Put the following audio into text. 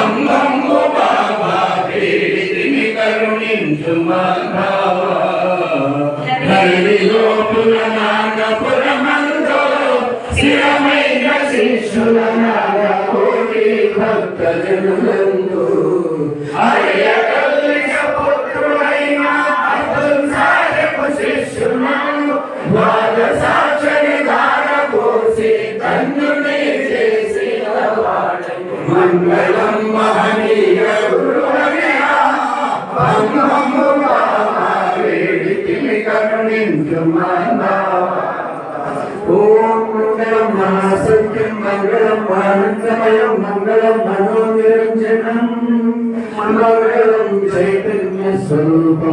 అమ్మమ్ము బాబా వేడితిని కరుణించు మాధవా ధరణిలో పురమందో స్థిరమైన శిష్యుల నాగకోటి భక్తజనులందు అయ్య కల్లిక పుత్రుడైన అబ్దుల్ సాహెబ్ శిష్యులను ద్వాదశాక్షరి దార పోసి ధన్యుని చేసిన వాడు మంగళం మహనీయ గురువర్యా అమ్మమ్ము బాబా వేడితిని కరుణించు మాధవా ఓం మంగళం సత్యం మంగళం ఆనందమయం మంగళం మనోనిరంజనం మంగళం చైతన్య స్వరూపం